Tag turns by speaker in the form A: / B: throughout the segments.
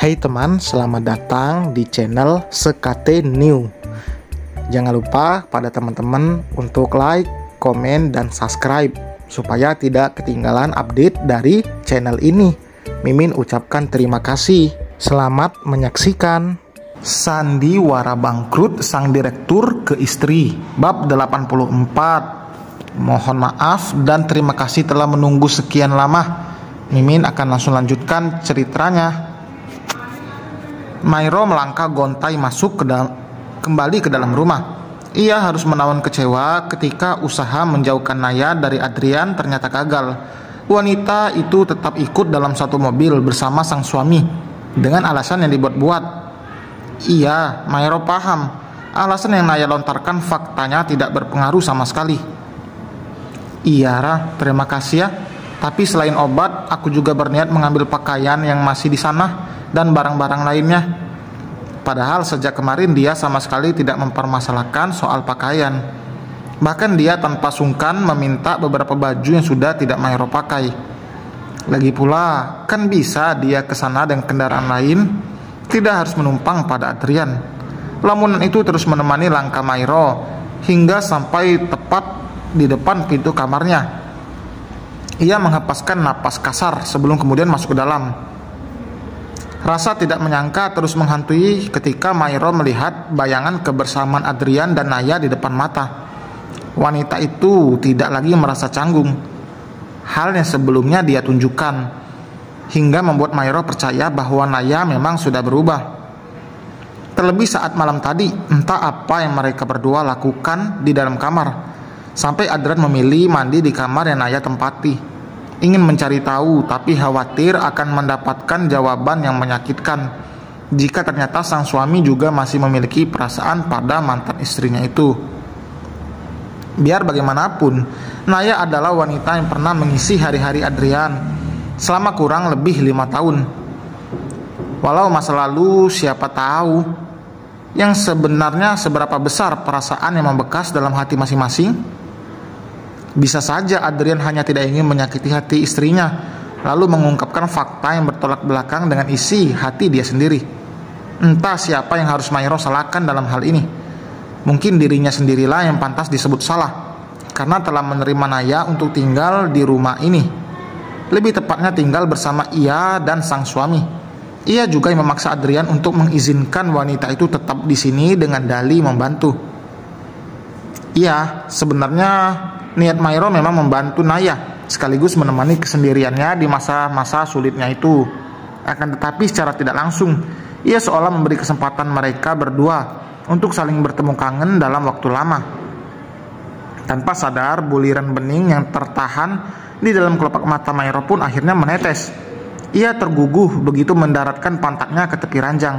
A: Hai teman, selamat datang di channel Sekate New. Jangan lupa pada teman-teman untuk like, komen, dan subscribe supaya tidak ketinggalan update dari channel ini. Mimin ucapkan terima kasih. Selamat menyaksikan. Sandiwara bangkrut sang direktur ke istri. Bab 84. Mohon maaf dan terima kasih telah menunggu sekian lama. Mimin akan langsung lanjutkan ceritanya. Mairo melangkah gontai masuk kembali ke dalam rumah. Ia harus menawan kecewa ketika usaha menjauhkan Naya dari Adrian ternyata gagal. Wanita itu tetap ikut dalam satu mobil bersama sang suami dengan alasan yang dibuat-buat. Iya, Mairo paham. Alasan yang Naya lontarkan faktanya tidak berpengaruh sama sekali. Iya, Ra, terima kasih ya. Tapi selain obat, aku juga berniat mengambil pakaian yang masih di sana dan barang-barang lainnya. Padahal sejak kemarin dia sama sekali tidak mempermasalahkan soal pakaian. Bahkan dia tanpa sungkan meminta beberapa baju yang sudah tidak Mairo pakai. Lagi pula, kan bisa dia ke sana dengan kendaraan lain, tidak harus menumpang pada Adrian. Lamunan itu terus menemani langkah Mairo hingga sampai tepat di depan pintu kamarnya. Ia menghempaskan napas kasar sebelum kemudian masuk ke dalam. Rasa tidak menyangka terus menghantui ketika Mairo melihat bayangan kebersamaan Adrian dan Naya di depan mata. Wanita itu tidak lagi merasa canggung, hal yang sebelumnya dia tunjukkan, hingga membuat Mairo percaya bahwa Naya memang sudah berubah. Terlebih saat malam tadi, entah apa yang mereka berdua lakukan di dalam kamar, sampai Adrian memilih mandi di kamar yang Naya tempati. Ingin mencari tahu, tapi khawatir akan mendapatkan jawaban yang menyakitkan jika ternyata sang suami juga masih memiliki perasaan pada mantan istrinya itu. Biar bagaimanapun, Naya adalah wanita yang pernah mengisi hari-hari Adrian selama kurang lebih 5 tahun. Walau masa lalu siapa tahu yang sebenarnya seberapa besar perasaan yang membekas dalam hati masing-masing. Bisa saja Adrian hanya tidak ingin menyakiti hati istrinya, lalu mengungkapkan fakta yang bertolak belakang dengan isi hati dia sendiri. Entah siapa yang harus Mairo salahkan dalam hal ini. Mungkin dirinya sendirilah yang pantas disebut salah, karena telah menerima Naya untuk tinggal di rumah ini. Lebih tepatnya tinggal bersama ia dan sang suami. Ia juga yang memaksa Adrian untuk mengizinkan wanita itu tetap di sini dengan dalih membantu. Iya, sebenarnya niat Mairo memang membantu Naya, sekaligus menemani kesendiriannya di masa-masa sulitnya itu. Akan tetapi secara tidak langsung, ia seolah memberi kesempatan mereka berdua untuk saling bertemu kangen dalam waktu lama. Tanpa sadar, buliran bening yang tertahan di dalam kelopak mata Mairo pun akhirnya menetes. Ia terguguh begitu mendaratkan pantatnya ke tepi ranjang.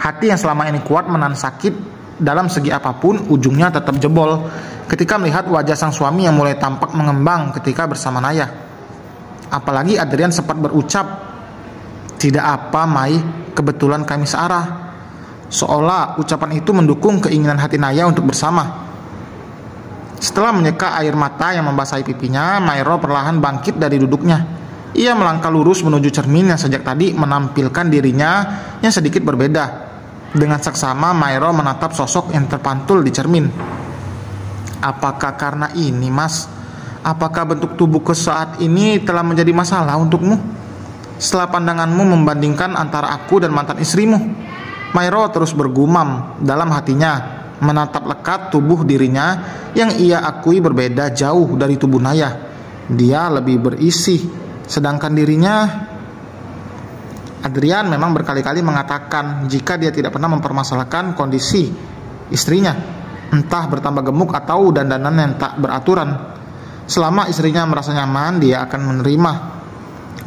A: Hati yang selama ini kuat menahan sakit dalam segi apapun, ujungnya tetap jebol ketika melihat wajah sang suami yang mulai tampak mengembang ketika bersama Naya. Apalagi Adrian sempat berucap, "Tidak apa, Mai, kebetulan kami searah." Seolah ucapan itu mendukung keinginan hati Naya untuk bersama. Setelah menyeka air mata yang membasahi pipinya, Mairo perlahan bangkit dari duduknya. Ia melangkah lurus menuju cermin yang sejak tadi menampilkan dirinya yang sedikit berbeda. Dengan seksama Mairo menatap sosok yang terpantul di cermin. Apakah karena ini, Mas? Apakah bentuk tubuhku saat ini telah menjadi masalah untukmu? Setelah pandanganmu membandingkan antara aku dan mantan istrimu. Mairo terus bergumam dalam hatinya, menatap lekat tubuh dirinya yang ia akui berbeda jauh dari tubuh Naya. Dia lebih berisi, sedangkan dirinya... Adrian memang berkali-kali mengatakan jika dia tidak pernah mempermasalahkan kondisi istrinya, entah bertambah gemuk atau dandanan yang tak beraturan. Selama istrinya merasa nyaman, dia akan menerima.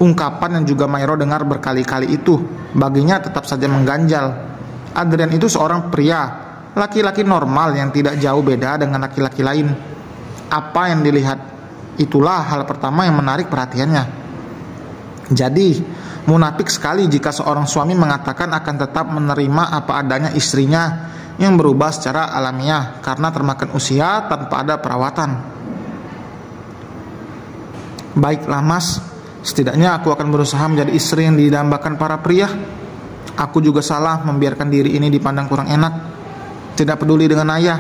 A: Ungkapan yang juga Mairo dengar berkali-kali itu baginya tetap saja mengganjal. Adrian itu seorang pria, laki-laki normal yang tidak jauh beda dengan laki-laki lain. Apa yang dilihat itulah hal pertama yang menarik perhatiannya. Jadi, munafik sekali jika seorang suami mengatakan akan tetap menerima apa adanya istrinya yang berubah secara alamiah karena termakan usia tanpa ada perawatan. Baiklah, Mas, setidaknya aku akan berusaha menjadi istri yang didambakan para pria. Aku juga salah membiarkan diri ini dipandang kurang enak. Tidak peduli dengan Naya,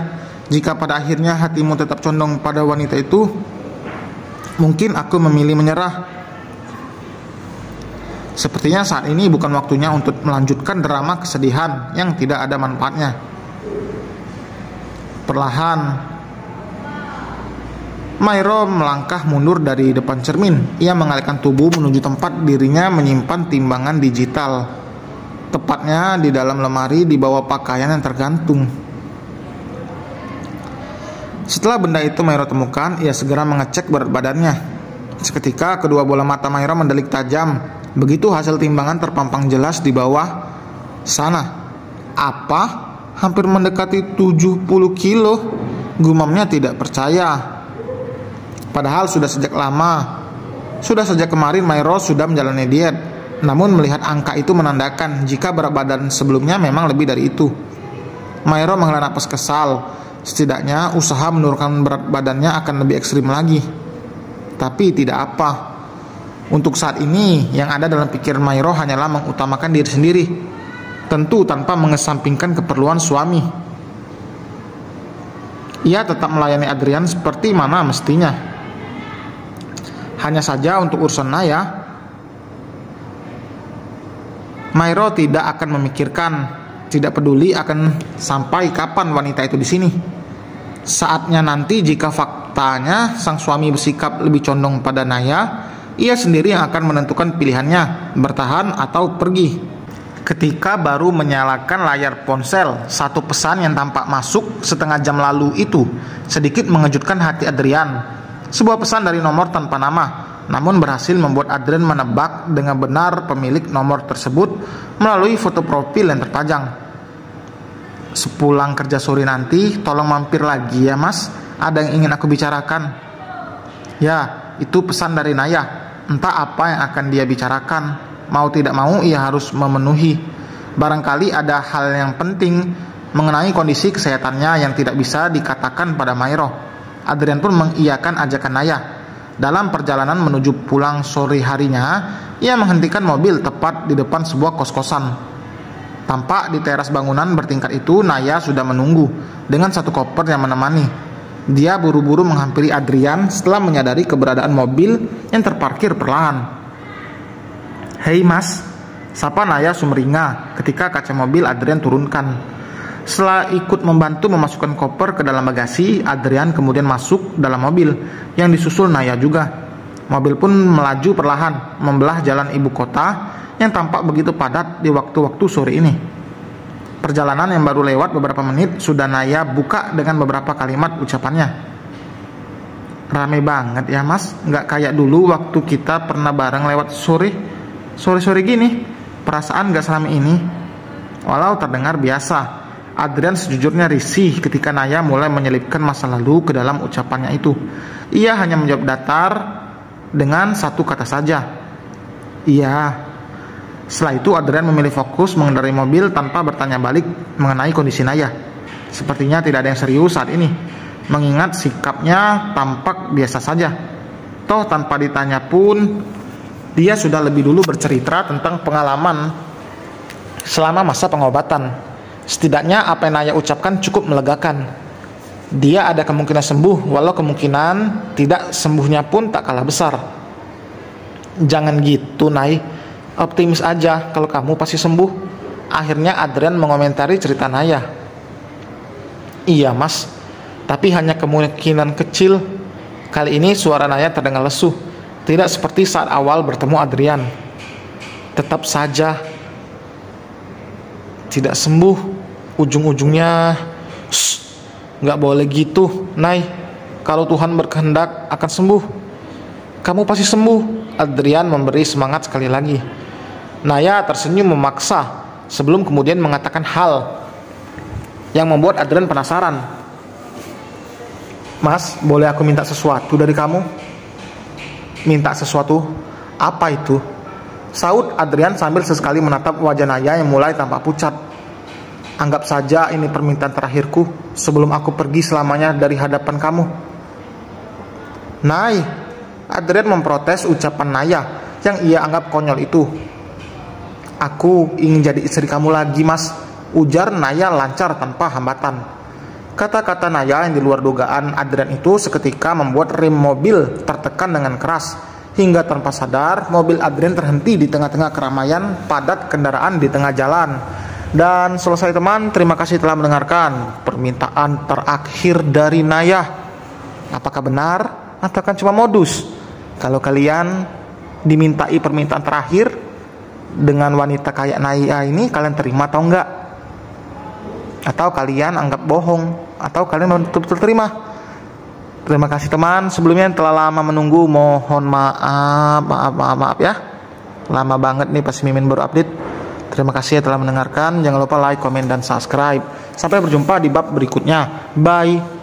A: jika pada akhirnya hatimu tetap condong pada wanita itu, mungkin aku memilih menyerah. Sepertinya saat ini bukan waktunya untuk melanjutkan drama kesedihan yang tidak ada manfaatnya. Perlahan, Mairo melangkah mundur dari depan cermin. Ia mengalihkan tubuh menuju tempat dirinya menyimpan timbangan digital, tepatnya di dalam lemari di bawah pakaian yang tergantung. Setelah benda itu Mairo temukan, ia segera mengecek berat badannya. Seketika kedua bola mata Mairo mendelik tajam. Begitu hasil timbangan terpampang jelas di bawah sana. Apa? Hampir mendekati 70 kilo. Gumamnya tidak percaya. Padahal sudah sejak kemarin Mairo sudah menjalani diet. Namun melihat angka itu menandakan jika berat badan sebelumnya memang lebih dari itu. Mairo menghela napas kesal. Setidaknya usaha menurunkan berat badannya akan lebih ekstrim lagi. Tapi tidak apa. Untuk saat ini yang ada dalam pikiran Mairo hanyalah mengutamakan diri sendiri, tentu tanpa mengesampingkan keperluan suami. Ia tetap melayani Adrian seperti mana mestinya. Hanya saja untuk urusan Naya, Mairo tidak akan memikirkan, tidak peduli akan sampai kapan wanita itu di sini. Saatnya nanti jika faktanya sang suami bersikap lebih condong pada Naya, ia sendiri yang akan menentukan pilihannya, bertahan atau pergi. Ketika baru menyalakan layar ponsel, satu pesan yang tampak masuk setengah jam lalu itu sedikit mengejutkan hati Adrian. Sebuah pesan dari nomor tanpa nama, namun berhasil membuat Adrian menebak dengan benar pemilik nomor tersebut melalui foto profil yang terpajang. Sepulang kerja sore nanti, tolong mampir lagi ya mas, ada yang ingin aku bicarakan. Ya, itu pesan dari Naya. Entah apa yang akan dia bicarakan, mau tidak mau ia harus memenuhi. Barangkali ada hal yang penting mengenai kondisi kesehatannya yang tidak bisa dikatakan pada Mairo. Adrian pun mengiyakan ajakan Naya. Dalam perjalanan menuju pulang sore harinya, ia menghentikan mobil tepat di depan sebuah kos-kosan. Tampak di teras bangunan bertingkat itu Naya sudah menunggu dengan satu koper yang menemani. Dia buru-buru menghampiri Adrian setelah menyadari keberadaan mobil yang terparkir perlahan. "Hei mas," sapa Naya sumringah ketika kaca mobil Adrian turunkan. Setelah ikut membantu memasukkan koper ke dalam bagasi, Adrian kemudian masuk dalam mobil yang disusul Naya juga. Mobil pun melaju perlahan membelah jalan ibu kota yang tampak begitu padat di waktu-waktu sore ini. Perjalanan yang baru lewat beberapa menit sudah Naya buka dengan beberapa kalimat ucapannya. "Rame banget ya mas, nggak kayak dulu waktu kita pernah bareng lewat sore gini. Perasaan nggak selama ini." Walau terdengar biasa, Adrian sejujurnya risih ketika Naya mulai menyelipkan masa lalu ke dalam ucapannya itu. Ia hanya menjawab datar dengan satu kata saja, "Iya." Setelah itu Adrian memilih fokus mengendarai mobil tanpa bertanya balik mengenai kondisi Naya. Sepertinya tidak ada yang serius saat ini, mengingat sikapnya tampak biasa saja. Toh tanpa ditanya pun, dia sudah lebih dulu bercerita tentang pengalaman selama masa pengobatan. Setidaknya apa yang Naya ucapkan cukup melegakan. Dia ada kemungkinan sembuh, walau kemungkinan tidak sembuhnya pun tak kalah besar. "Jangan gitu Nay, optimis aja kalau kamu pasti sembuh." Akhirnya Adrian mengomentari cerita Naya. "Iya mas, tapi hanya kemungkinan kecil." Kali ini suara Naya terdengar lesu, tidak seperti saat awal bertemu Adrian. "Tetap saja tidak sembuh, ujung-ujungnya." "Nggak boleh gitu Nay, kalau Tuhan berkehendak akan sembuh. Kamu pasti sembuh." Adrian memberi semangat sekali lagi. Naya tersenyum memaksa sebelum kemudian mengatakan hal yang membuat Adrian penasaran. "Mas, boleh aku minta sesuatu dari kamu?" "Minta sesuatu? Apa itu?" Saud Adrian sambil sesekali menatap wajah Naya yang mulai tampak pucat. "Anggap saja ini permintaan terakhirku sebelum aku pergi selamanya dari hadapan kamu." "Nay," Adrian memprotes ucapan Naya yang ia anggap konyol itu. Aku ingin jadi istri kamu lagi, Mas, ujar Naya lancar tanpa hambatan. Kata-kata Naya yang di luar dugaan Adrian itu seketika membuat rem mobil tertekan dengan keras. Hingga tanpa sadar, mobil Adrian terhenti di tengah-tengah keramaian padat kendaraan di tengah jalan. Dan selesai teman, terima kasih telah mendengarkan permintaan terakhir dari Naya. Apakah benar atau kan cuma modus? Kalau kalian dimintai permintaan terakhir dengan wanita kayak Naya ini, kalian terima atau enggak? Atau kalian anggap bohong? Atau kalian betul-betul terima? Terima kasih teman, sebelumnya telah lama menunggu, mohon maaf ya. Lama banget nih pas Mimin baru update. Terima kasih telah mendengarkan, jangan lupa like, komen, dan subscribe. Sampai berjumpa di bab berikutnya. Bye.